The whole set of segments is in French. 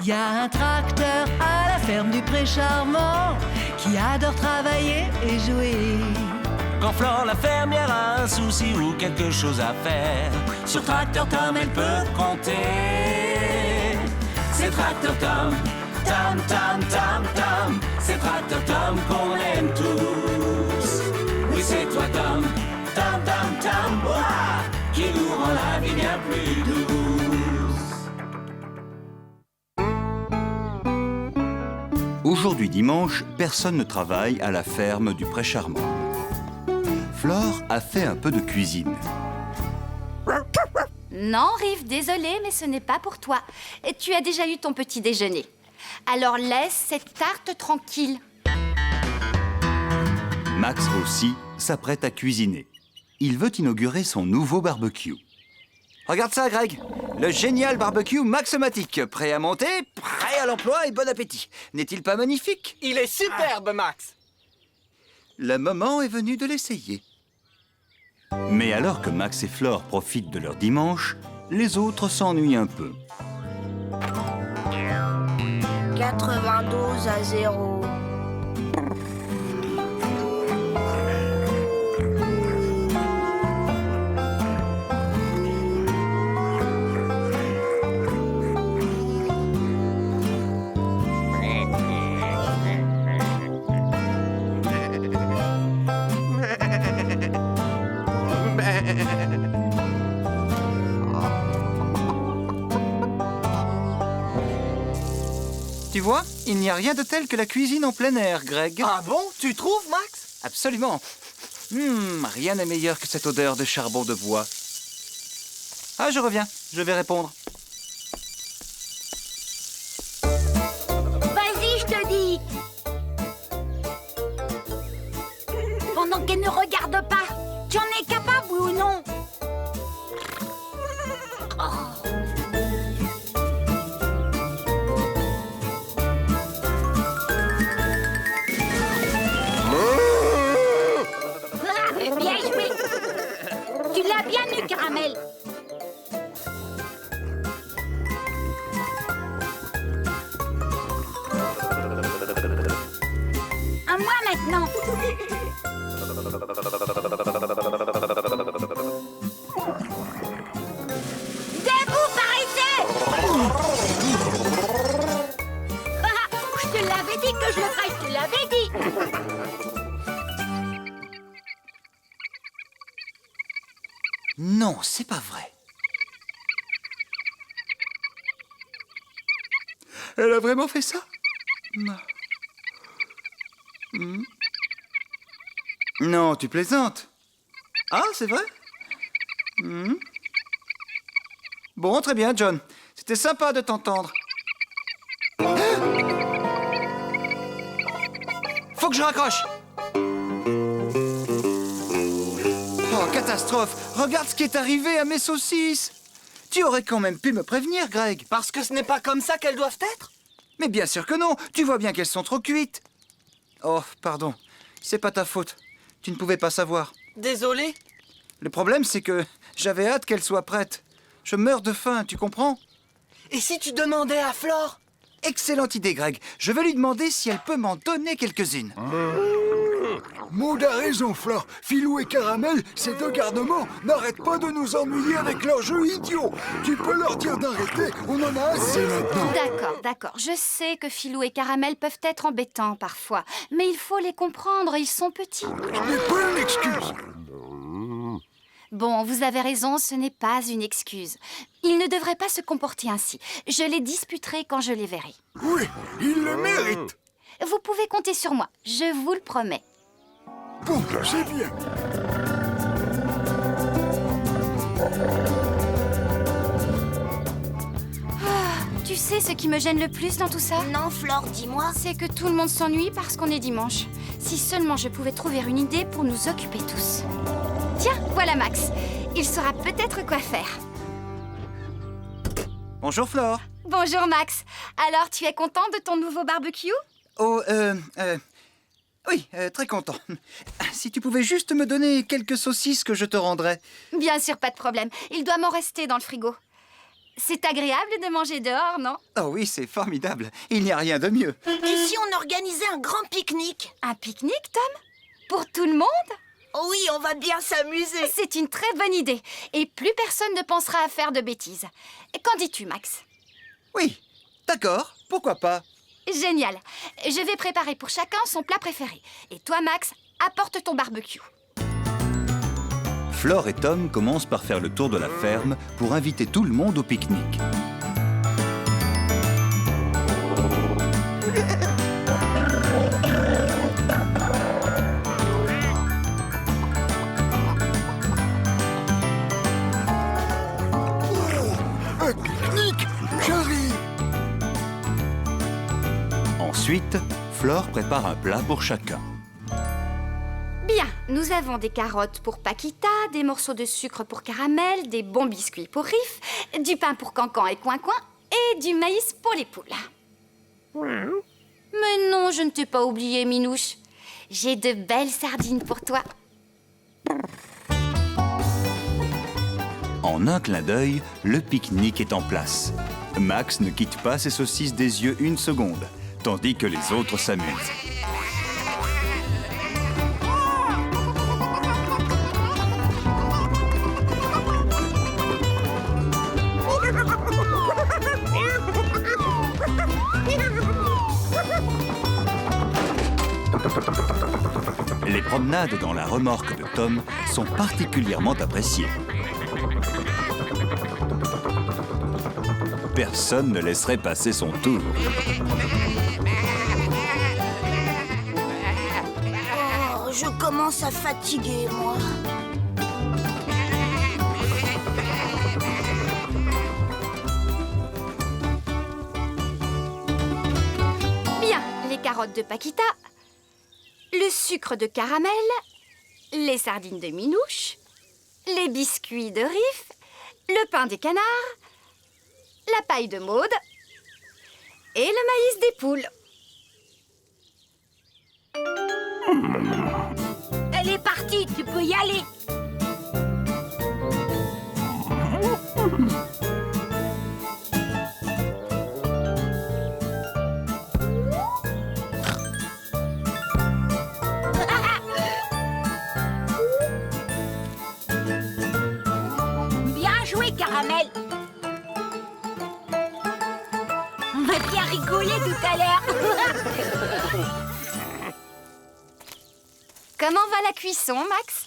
Y a un tracteur à la ferme du Pré Charmant qui adore travailler et jouer. Quand Flore la fermière a un souci ou quelque chose à faire, sur Tracteur Tom elle peut compter. C'est Tracteur Tom, Tom, Tom, Tom, Tom. C'est Tracteur Tom qu'on aime tous. Oui, c'est toi Tom, Tom, Tom, Tom, ouah, qui nous rend la vie bien plus douce. Aujourd'hui dimanche, personne ne travaille à la ferme du Pré Charmant. Flore a fait un peu de cuisine. Non, Riff, désolée, mais ce n'est pas pour toi. Et tu as déjà eu ton petit déjeuner. Alors laisse cette tarte tranquille. Max aussi s'apprête à cuisiner. Il veut inaugurer son nouveau barbecue. Regarde ça, Greg. Le génial barbecue Maxomatic. Prêt à monter, prêt à l'emploi et bon appétit. N'est-il pas magnifique? Il est superbe, Max. Le moment est venu de l'essayer. Mais alors que Max et Flore profitent de leur dimanche, les autres s'ennuient un peu. 92-0. Tu vois, il n'y a rien de tel que la cuisine en plein air, Greg. Ah bon? Tu trouves, Max? Absolument. Rien n'est meilleur que cette odeur de charbon de bois. Ah, je reviens. Je vais répondre. Vas-y, je te dis. Pendant qu'elle ne regarde pas, tu en es capable, oui ou non? Bien joué. Tu l'as bien eu, Caramel. À moi maintenant. Debout, paresseux. Je te l'avais dit que je le ferais, je te l'avais dit. Non, c'est pas vrai. Elle a vraiment fait ça? Non, tu plaisantes. Ah, c'est vrai? Bon, très bien, John. C'était sympa de t'entendre. Faut que je raccroche. Oh, catastrophe! Regarde ce qui est arrivé à mes saucisses! Tu aurais quand même pu me prévenir, Greg. Parce que ce n'est pas comme ça qu'elles doivent être? Mais bien sûr que non! Tu vois bien qu'elles sont trop cuites. Oh, pardon. C'est pas ta faute. Tu ne pouvais pas savoir. Désolé. Le problème, c'est que j'avais hâte qu'elles soient prêtes. Je meurs de faim, tu comprends? Et si tu demandais à Flore? Excellente idée, Greg. Je vais lui demander si elle peut m'en donner quelques-unes. Maud a raison, Flore. Filou et Caramel, ces deux garnements, n'arrêtent pas de nous ennuyer avec leurs jeux idiots. Tu peux leur dire d'arrêter, on en a assez maintenant. D'accord. Je sais que Filou et Caramel peuvent être embêtants parfois, mais il faut les comprendre, ils sont petits. Ce n'est pas une excuse. Bon, vous avez raison, ce n'est pas une excuse. Ils ne devraient pas se comporter ainsi. Je les disputerai quand je les verrai. Oui, ils le méritent. Vous pouvez compter sur moi, je vous le promets. Bon, c'est bien. Tu sais ce qui me gêne le plus dans tout ça? Non, Flore, dis-moi. C'est que tout le monde s'ennuie parce qu'on est dimanche. Si seulement je pouvais trouver une idée pour nous occuper tous. Tiens, voilà Max. Il saura peut-être quoi faire. Bonjour, Flore. Bonjour Max. Alors, tu es content de ton nouveau barbecue? Oh, oui, très content. Si tu pouvais juste me donner quelques saucisses que je te rendrais. Bien sûr, pas de problème. Il doit m'en rester dans le frigo. C'est agréable de manger dehors, non? Oh oui, c'est formidable. Il n'y a rien de mieux. Et si on organisait un grand pique-nique? Un pique-nique, Tom? Pour tout le monde? Oh oui, on va bien s'amuser. C'est une très bonne idée. Et plus personne ne pensera à faire de bêtises. Qu'en dis-tu, Max? Oui, d'accord, pourquoi pas? Génial. Je vais préparer pour chacun son plat préféré. Et toi, Max, apporte ton barbecue. Flore et Tom commencent par faire le tour de la ferme pour inviter tout le monde au pique-nique. Un pique-nique, j'arrive. Ensuite, Flore prépare un plat pour chacun. Bien, nous avons des carottes pour Paquita, des morceaux de sucre pour Caramel, des bons biscuits pour Riff, du pain pour Cancan et Coin-Coin et du maïs pour les poules. Mais non, je ne t'ai pas oublié, Minouche. J'ai de belles sardines pour toi. En un clin d'œil, le pique-nique est en place. Max ne quitte pas ses saucisses des yeux une seconde, tandis que les autres s'amusent. Les promenades dans la remorque de Tom sont particulièrement appréciées. Personne ne laisserait passer son tour. Oh, je commence à fatiguer, moi. Bien, les carottes de Paquita, le sucre de Caramel, les sardines de Minouche, les biscuits de Riff, le pain des canards, la paille de Maude et le maïs des poules. Elle est partie, tu peux y aller. Bien joué, Caramel. On va bien rigoler tout à l'heure. Comment va la cuisson, Max?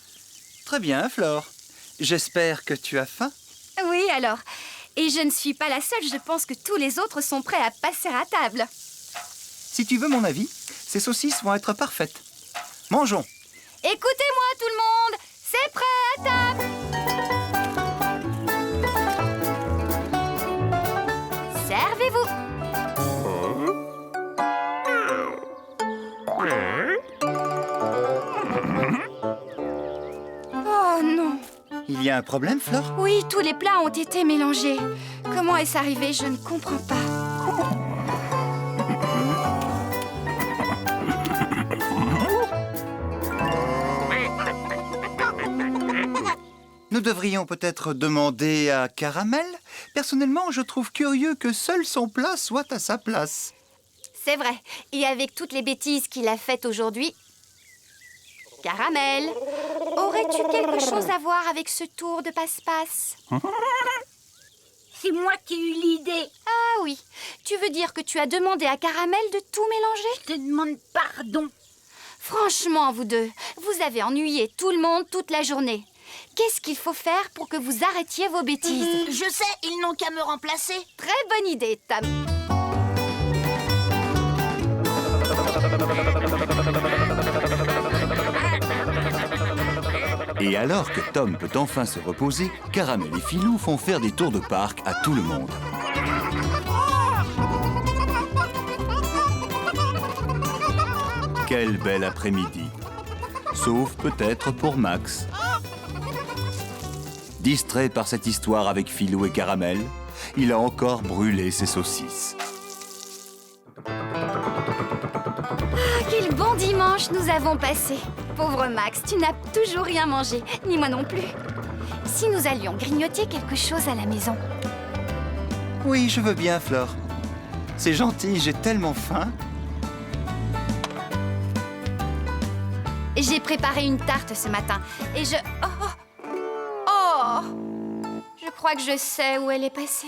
Très bien, Flore. J'espère que tu as faim. Oui, alors. Et je ne suis pas la seule, je pense que tous les autres sont prêts à passer à table. Si tu veux mon avis, ces saucisses vont être parfaites. Mangeons. Écoutez-moi tout le monde, c'est prêt à table. Servez-vous. Oh non. Il y a un problème, Flore? Oui, tous les plats ont été mélangés. Comment est-ce arrivé? Je ne comprends pas. Nous devrions peut-être demander à Caramel. Personnellement, je trouve curieux que seul son plat soit à sa place. C'est vrai. Et avec toutes les bêtises qu'il a faites aujourd'hui... Caramel, aurais-tu quelque chose à voir avec ce tour de passe-passe? C'est moi qui ai eu l'idée. Ah oui, tu veux dire que tu as demandé à Caramel de tout mélanger? Je te demande pardon. Franchement, vous deux, vous avez ennuyé tout le monde toute la journée. Qu'est-ce qu'il faut faire pour que vous arrêtiez vos bêtises? Je sais, ils n'ont qu'à me remplacer. Très bonne idée, Tom. Et alors que Tom peut enfin se reposer, Caramel et Filou font faire des tours de parc à tout le monde. Quel bel après-midi. Sauf peut-être pour Max. Distrait par cette histoire avec Filou et Caramel, il a encore brûlé ses saucisses. Quel bon dimanche nous avons passé. Pauvre Max, tu n'as toujours rien mangé, ni moi non plus. Si nous allions grignoter quelque chose à la maison. Oui, je veux bien, Flore. C'est gentil, j'ai tellement faim. J'ai préparé une tarte ce matin et je... Oh! Je crois que je sais où elle est passée.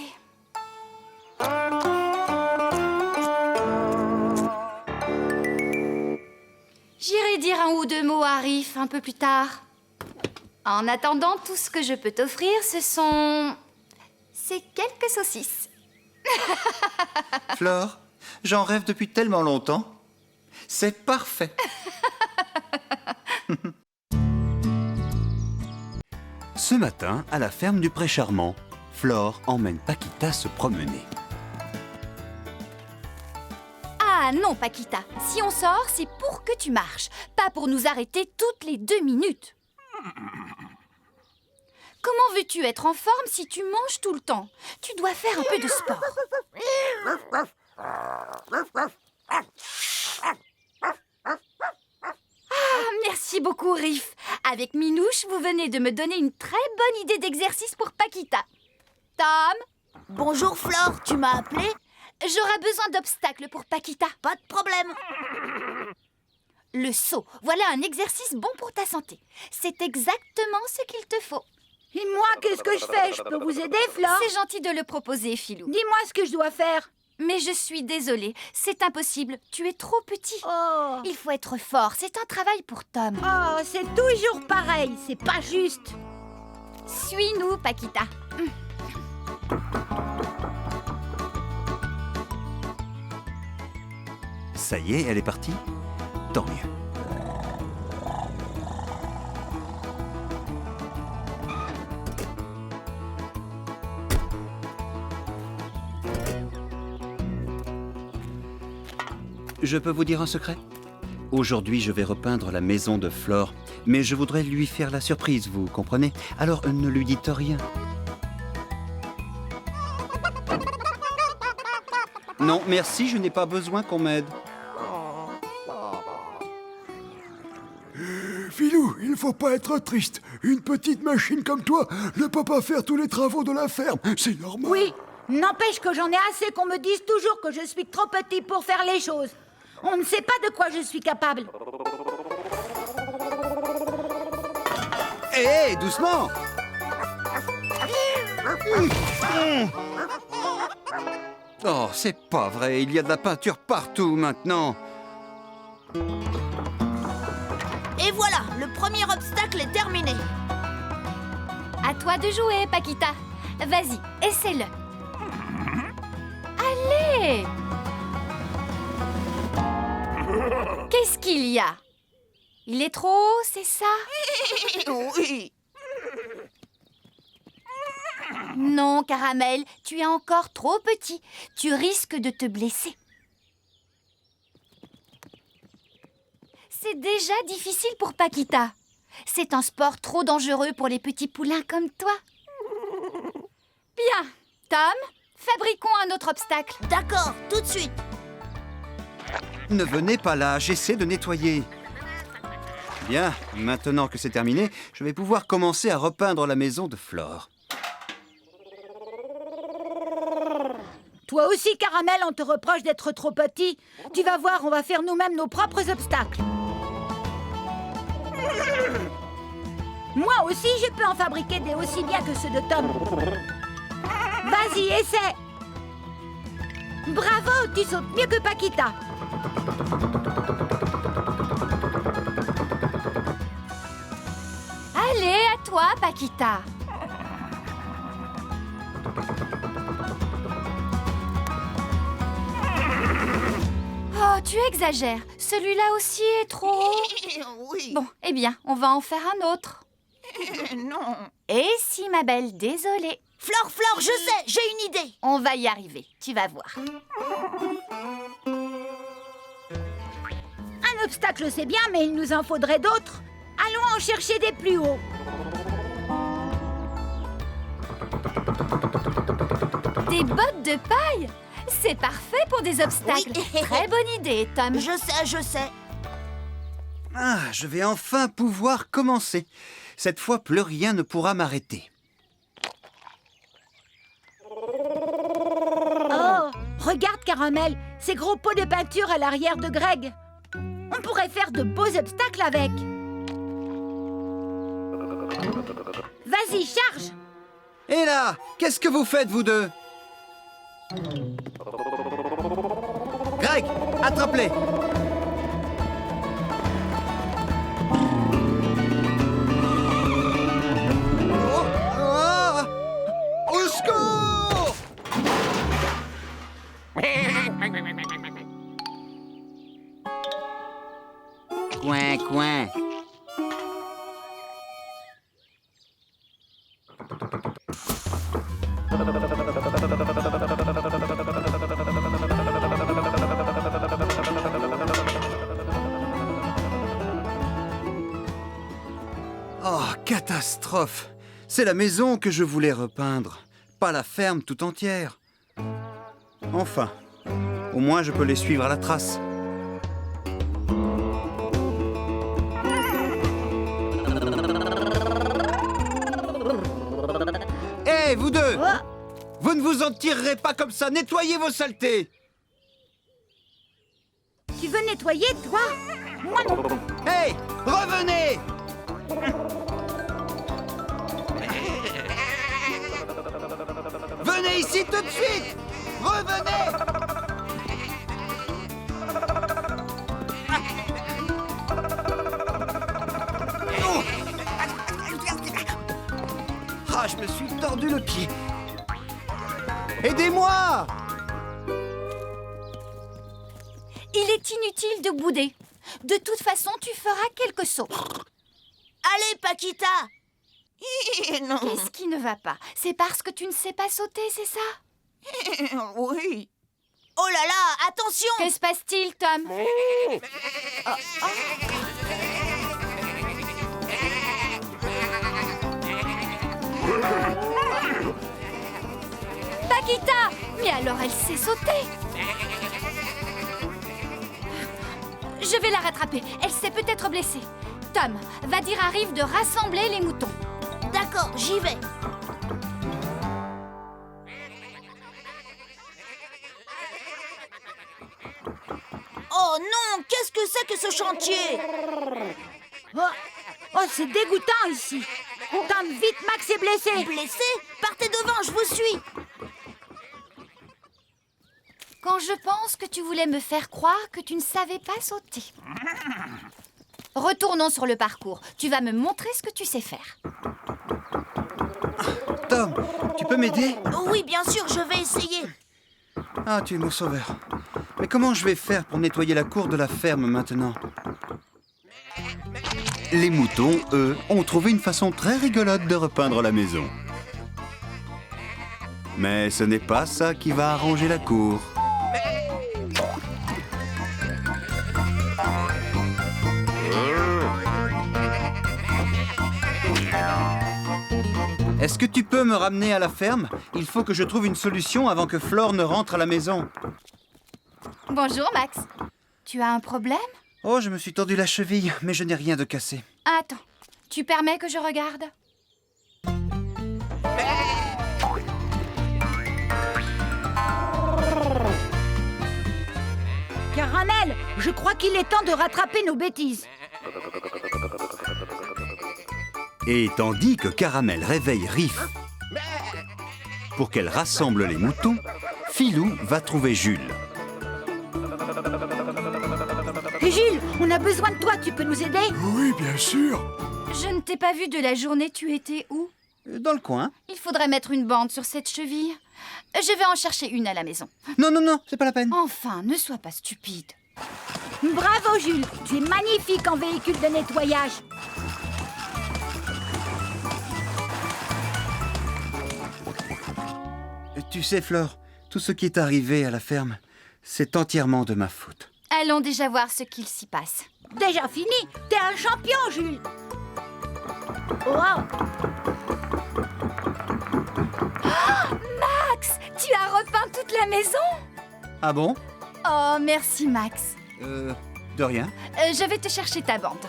J'irai dire un ou deux mots à Riff un peu plus tard. En attendant, tout ce que je peux t'offrir, ce sont... ces quelques saucisses. Flore, j'en rêve depuis tellement longtemps. C'est parfait. Ce matin, à la ferme du Pré Charmant, Flore emmène Paquita se promener. Ah non, Paquita, si on sort, c'est pour que tu marches, pas pour nous arrêter toutes les 2 minutes. Comment veux-tu être en forme si tu manges tout le temps? Tu dois faire un peu de sport. Ah, merci beaucoup, Riff. Avec Minouche, vous venez de me donner une très bonne idée d'exercice pour Paquita. Tom? Bonjour Flore, tu m'as appelé? J'aurai besoin d'obstacles pour Paquita. Pas de problème. Le saut, voilà un exercice bon pour ta santé. C'est exactement ce qu'il te faut. Et moi, qu'est-ce que je fais? Je peux vous aider, Flore? C'est gentil de le proposer, Filou. Dis-moi ce que je dois faire. Mais je suis désolée, c'est impossible. Tu es trop petit. Oh, Il faut être fort, c'est un travail pour Tom. oh, c'est toujours pareil, c'est pas juste. Suis-nous, Paquita. Ça y est, elle est partie? Tant mieux. Je peux vous dire un secret? Aujourd'hui, je vais repeindre la maison de Flore, mais je voudrais lui faire la surprise, vous comprenez? Alors, ne lui dites rien. Non, merci, je n'ai pas besoin qu'on m'aide. Filou, il faut pas être triste. Une petite machine comme toi ne peut pas faire tous les travaux de la ferme. C'est normal. Oui, n'empêche que j'en ai assez qu'on me dise toujours que je suis trop petit pour faire les choses. On ne sait pas de quoi je suis capable. Hé, doucement! Oh, c'est pas vrai, il y a de la peinture partout maintenant. Et voilà, le premier obstacle est terminé. À toi de jouer, Paquita. Vas-y, essaie-le. Allez! Qu'est-ce qu'il y a? Il est trop haut, c'est ça? Oui. Non, Caramel, tu es encore trop petit. Tu risques de te blesser. C'est déjà difficile pour Paquita. C'est un sport trop dangereux pour les petits poulains comme toi. Bien, Tom, fabriquons un autre obstacle. D'accord, tout de suite. Ne venez pas là, j'essaie de nettoyer. Bien, maintenant que c'est terminé, je vais pouvoir commencer à repeindre la maison de Flore. Toi aussi, Caramel, on te reproche d'être trop petit. Tu vas voir, on va faire nous-mêmes nos propres obstacles. Moi aussi, je peux en fabriquer des aussi bien que ceux de Tom. Vas-y, essaie. Bravo, tu sautes mieux que Paquita. Allez, à toi, Paquita. Oh, tu exagères. Celui-là aussi est trop haut. Oui. Bon, eh bien, on va en faire un autre. Non. Et si, ma belle, désolée. Flore, je sais, j'ai une idée. On va y arriver, tu vas voir. Un obstacle, c'est bien, mais il nous en faudrait d'autres. Allons en chercher des plus hauts. Des bottes de paille? C'est parfait pour des obstacles. Oui. Très bonne idée, Tom. Je sais. Ah, je vais enfin pouvoir commencer. Cette fois, plus rien ne pourra m'arrêter. Regarde, Caramel, ces gros pots de peinture à l'arrière de Greg. On pourrait faire de beaux obstacles avec. Vas-y, charge! Et là, qu'est-ce que vous faites, vous deux? Greg, attrape-les! Au secours! Coin, coin. Oh, catastrophe! C'est la maison que je voulais repeindre, pas la ferme tout entière. Enfin, au moins je peux les suivre à la trace. Hé, vous deux! Vous ne vous en tirerez pas comme ça, nettoyez vos saletés! Tu veux nettoyer, toi? Moi non. Hé, revenez! Venez ici tout de suite! Revenez! Oh! Ah, je me suis tordu le pied. Aidez-moi! Il est inutile de bouder. De toute façon, tu feras quelques sauts. Allez, Paquita. Non. Qu'est-ce qui ne va pas? C'est parce que tu ne sais pas sauter, c'est ça? Oui. Oh là là, attention. Que se passe-t-il, Tom? Paquita! Mais alors elle sait sauter! Je vais la rattraper. Elle s'est peut-être blessée. Tom, va dire à Rive de rassembler les moutons. D'accord, j'y vais. Oh non, qu'est-ce que c'est que ce chantier? Oh, c'est dégoûtant ici. Tom, vite, Max est blessé. Blessé? Partez devant, je vous suis. Quand je pense que tu voulais me faire croire que tu ne savais pas sauter. Retournons sur le parcours. Tu vas me montrer ce que tu sais faire. Tom, tu peux m'aider? Oui, bien sûr, je vais essayer. Ah, tu es mon sauveur. Mais comment je vais faire pour nettoyer la cour de la ferme maintenant? Les moutons, eux, ont trouvé une façon très rigolote de repeindre la maison. Mais ce n'est pas ça qui va arranger la cour. Est-ce que tu peux me ramener à la ferme? Il faut que je trouve une solution avant que Flore ne rentre à la maison. Bonjour, Max. Tu as un problème? Oh, je me suis tordu la cheville, mais je n'ai rien de cassé. Attends, tu permets que je regarde? Caramel, je crois qu'il est temps de rattraper nos bêtises. Et tandis que Caramel réveille Riff pour qu'elle rassemble les moutons, Filou va trouver Jules. Jules, on a besoin de toi, tu peux nous aider? Oui, bien sûr. Je ne t'ai pas vu de la journée, tu étais où? Dans le coin. Il faudrait mettre une bande sur cette cheville. Je vais en chercher une à la maison. Non, non, non, c'est pas la peine. Enfin, ne sois pas stupide. Bravo, Jules, tu es magnifique en véhicule de nettoyage. Tu sais, Flore, tout ce qui est arrivé à la ferme, c'est entièrement de ma faute. Allons déjà voir ce qu'il s'y passe. Déjà fini, t'es un champion, Jules. Wow. Max, tu as repeint toute la maison? Ah bon? Oh, merci, Max. De rien. Je vais te chercher ta bande.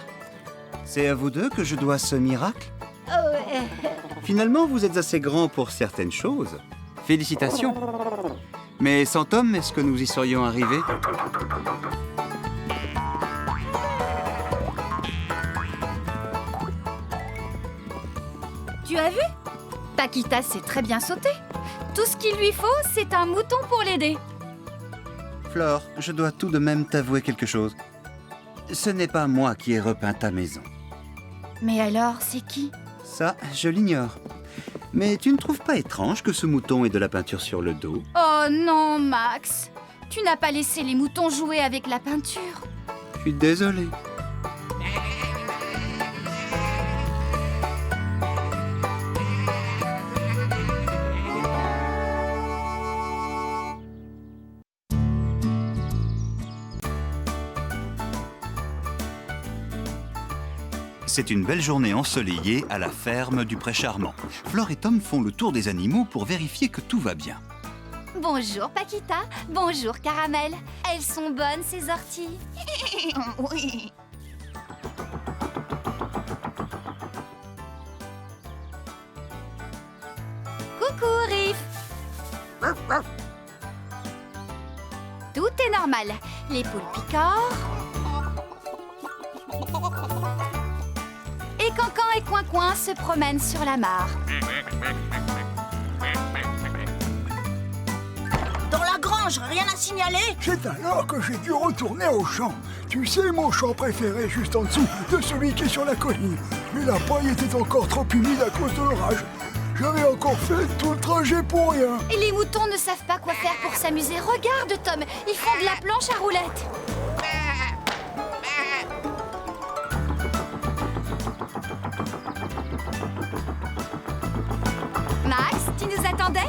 C'est à vous deux que je dois ce miracle? Finalement, vous êtes assez grand pour certaines choses. Félicitations. Mais sans Tom, est-ce que nous y serions arrivés? Tu as vu? Paquita sait très bien sauter. Tout ce qu'il lui faut, c'est un mouton pour l'aider. Flore, je dois tout de même t'avouer quelque chose. Ce n'est pas moi qui ai repeint ta maison. Mais alors, c'est qui? Ça, je l'ignore. Mais tu ne trouves pas étrange que ce mouton ait de la peinture sur le dos? Oh non, Max. Tu n'as pas laissé les moutons jouer avec la peinture. Je suis désolé. C'est une belle journée ensoleillée à la ferme du Pré Charmant. Flore et Tom font le tour des animaux pour vérifier que tout va bien. Bonjour, Paquita. Bonjour, Caramel. Elles sont bonnes, ces orties. Oui. Coucou, Riff. Tout est normal. Les poules picorent. Et Cancan et Coin-Coin se promènent sur la mare. Dans la grange, rien à signaler? C'est alors que j'ai dû retourner au champ. Tu sais, mon champ préféré juste en dessous de celui qui est sur la colline. Mais la paille était encore trop humide à cause de l'orage. J'avais encore fait tout le trajet pour rien. Et les moutons ne savent pas quoi faire pour s'amuser. Regarde, Tom, ils font de la planche à roulettes. Max, tu nous attendais?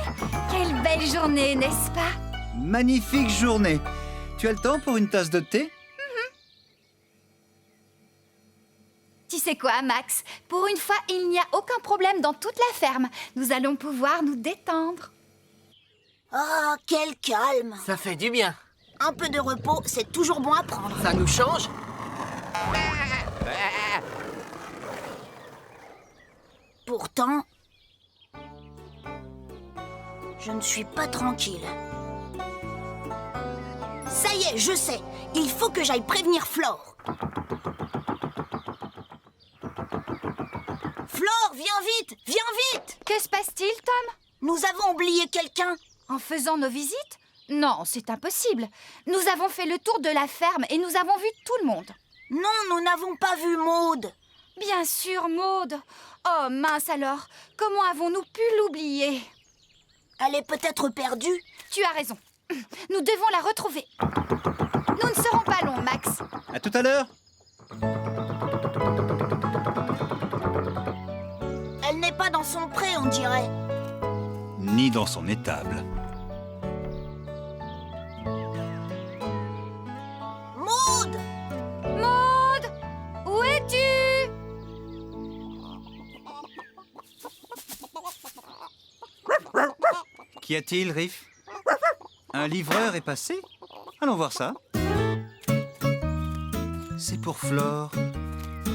Quelle belle journée, n'est-ce pas? Magnifique journée. Tu as le temps pour une tasse de thé? Tu sais quoi, Max? Pour une fois, il n'y a aucun problème dans toute la ferme. Nous allons pouvoir nous détendre. Ah, quel calme. Ça fait du bien. Un peu de repos, c'est toujours bon à prendre. Ça nous change? Pourtant, je ne suis pas tranquille. Ça y est, je sais. Il faut que j'aille prévenir Flore. Flore, viens vite! Viens vite! Que se passe-t-il, Tom? Nous avons oublié quelqu'un. En faisant nos visites? Non, c'est impossible. Nous avons fait le tour de la ferme et nous avons vu tout le monde. Non, nous n'avons pas vu Maude. Bien sûr, Maude. Oh, mince alors. Comment avons-nous pu l'oublier? Elle est peut-être perdue. Tu as raison. Nous devons la retrouver. Nous ne serons pas longs, Max. À tout à l'heure. Elle n'est pas dans son pré, on dirait. Ni dans son étable. Maude! Maude! Où es-tu? Qu'y a-t-il, Riff? Un livreur est passé? Allons voir ça. C'est pour Flore.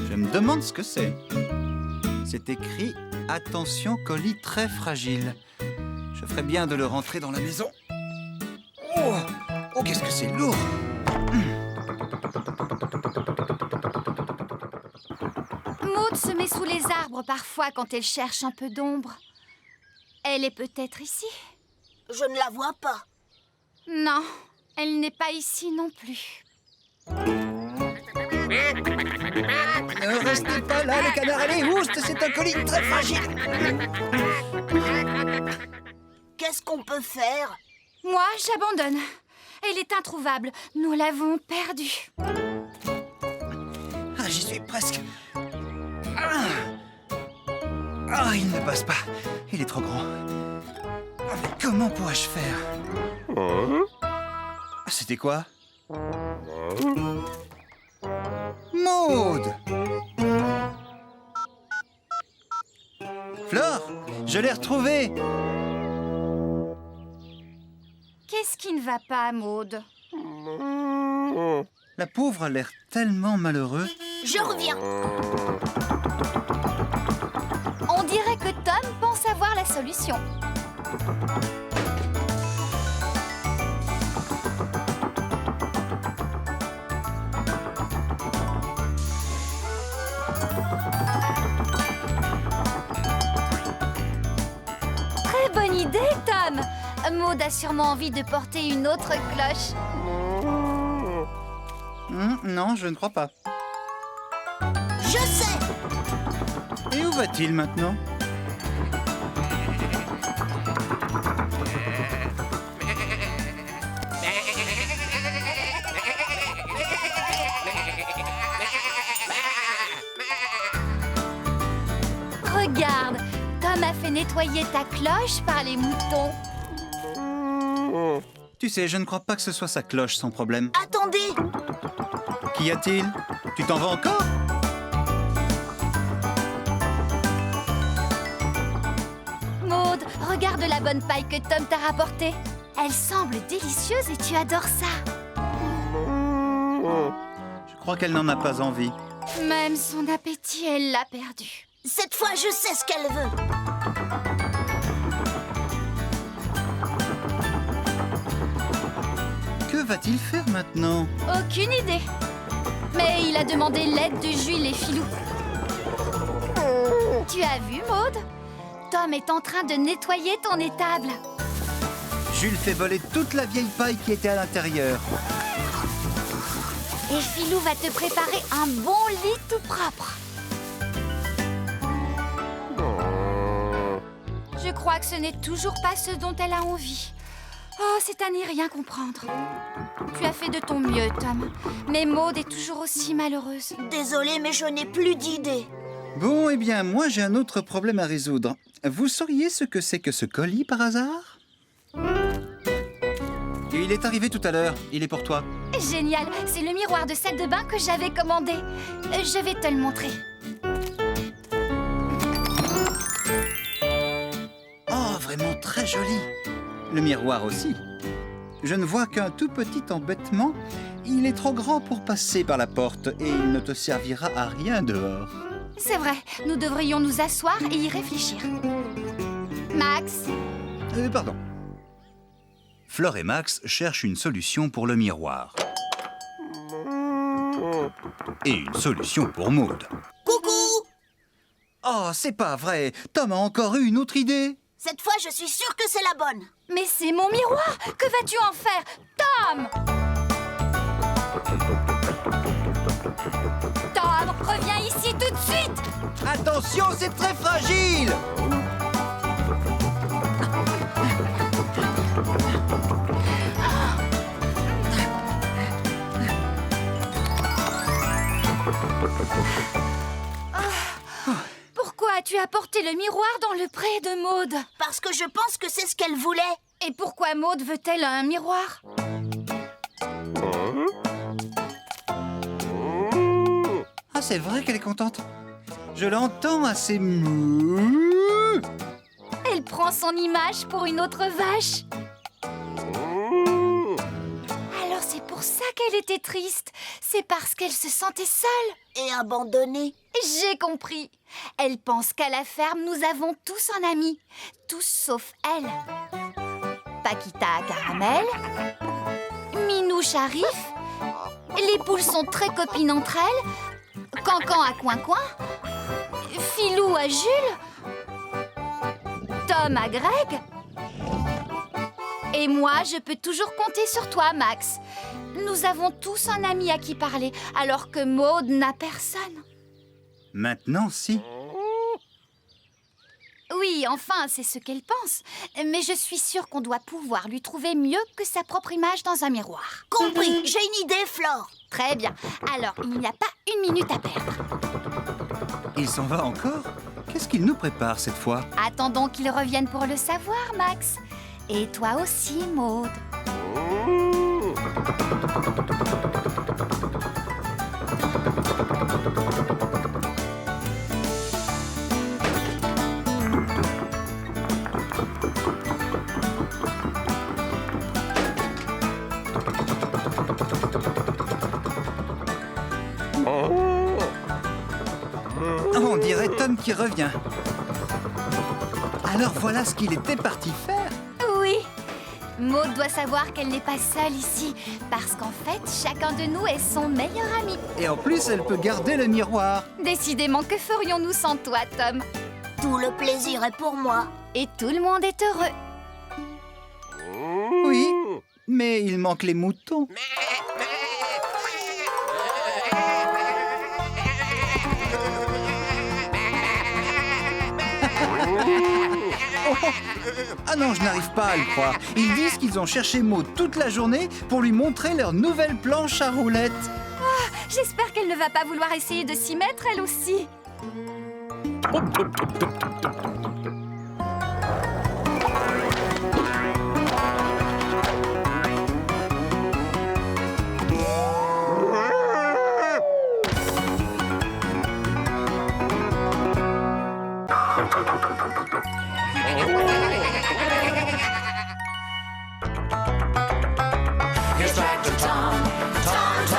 Je me demande ce que c'est. C'est écrit « Attention, colis très fragile ». Je ferais bien de le rentrer dans la maison. Oh, qu'est-ce que c'est lourd! Maude se met sous les arbres parfois quand elle cherche un peu d'ombre. Elle est peut-être ici? Je ne la vois pas. Non, elle n'est pas ici non plus. Ne restez pas là, le canard, allez, oust, c'est un colis très fragile. Qu'est-ce qu'on peut faire? Moi, j'abandonne. Elle est introuvable. Nous l'avons perdue. Ah, j'y suis presque. Il ne passe pas. Il est trop grand. Mais comment pourrais-je faire? C'était quoi? Maude! Flore, je l'ai retrouvée. Qu'est-ce qui ne va pas, Maude? La pauvre a l'air tellement malheureux. Je reviens. On dirait que Tom pense avoir la solution. idée, Tom. Maud a sûrement envie de porter une autre cloche. Non, je ne crois pas. Je sais. Et où va-t-il maintenant? Regarde, Tom a fait nettoyer ta cloche par les moutons. Tu sais, je ne crois pas que ce soit sa cloche sans problème. Attendez. Qu'y a-t-il? Tu t'en vas encore? Maud, regarde la bonne paille que Tom t'a rapportée. Elle semble délicieuse et tu adores ça. Je crois qu'elle n'en a pas envie. Même son appétit, elle l'a perdu. Cette fois, je sais ce qu'elle veut. Que va-t-il faire maintenant? Aucune idée. Mais il a demandé l'aide de Jules et Philou. Tu as vu, Maud? Tom est en train de nettoyer ton étable. Jules fait voler toute la vieille paille qui était à l'intérieur. Et Philou va te préparer un bon lit tout propre. Je crois que ce n'est toujours pas ce dont elle a envie. Oh, c'est à n'y rien comprendre. Tu as fait de ton mieux, Tom. Mais Maud est toujours aussi malheureuse. Désolée, mais je n'ai plus d'idée. Bon, eh bien, moi j'ai un autre problème à résoudre. Vous sauriez ce que c'est que ce colis par hasard? Il est arrivé tout à l'heure, il est pour toi. Génial, c'est le miroir de salle de bain que j'avais commandé. Je vais te le montrer. Oh, vraiment très joli. Le miroir aussi. Je ne vois qu'un tout petit embêtement. Il est trop grand pour passer par la porte et il ne te servira à rien dehors. C'est vrai, nous devrions nous asseoir et y réfléchir. Max, Pardon. Flore et Max cherchent une solution pour le miroir. Et une solution pour Maud. Coucou. Oh, c'est pas vrai. Tom a encore eu une autre idée. Cette fois, je suis sûre que c'est la bonne. mais c'est mon miroir. Que vas-tu en faire, Tom? Tom, reviens ici tout de suite. Attention, c'est très fragile. Pourquoi as-tu apporté le miroir dans le pré de Maud? Parce que je pense que c'est ce qu'elle voulait. Et pourquoi Maud veut-elle un miroir? Ah, c'est vrai qu'elle est contente. Je l'entends assez mou. Elle prend son image pour une autre vache. Alors c'est pour ça qu'elle était triste. C'est parce qu'elle se sentait seule. Et abandonnée. J'ai compris. Elle pense qu'à la ferme, nous avons tous un ami. Tous sauf elle. Paquita à Caramel. Minouche à Riff. Les poules sont très copines entre elles. Cancan à Coin-Coin. Filou à Jules. Tom à Greg. Et moi, je peux toujours compter sur toi, Max. Nous avons tous un ami à qui parler, alors que Maud n'a personne. Maintenant, si. Oui, enfin, c'est ce qu'elle pense. Mais je suis sûre qu'on doit pouvoir lui trouver mieux que sa propre image dans un miroir. Compris, j'ai une idée, Flore. Très bien. Alors, il n'y a pas une minute à perdre. Il s'en va encore? Qu'est-ce qu'il nous prépare cette fois? Attendons qu'il revienne pour le savoir, Max. Et toi aussi, Maud. On dirait Tom qui revient. Alors voilà ce qu'il était parti faire. Oui. Maud doit savoir qu'elle n'est pas seule ici, parce qu'en fait, chacun de nous est son meilleur ami. Et en plus, elle peut garder le miroir. Décidément, que ferions-nous sans toi, Tom? Tout le plaisir est pour moi. Et tout le monde est heureux. Mais il manque les moutons. Ah non, je n'arrive pas à le croire. Ils disent qu'ils ont cherché Maud toute la journée pour lui montrer leur nouvelle planche à roulettes. J'espère qu'elle ne va pas vouloir essayer de s'y mettre, elle aussi. Here's Tractor Tom, Tom,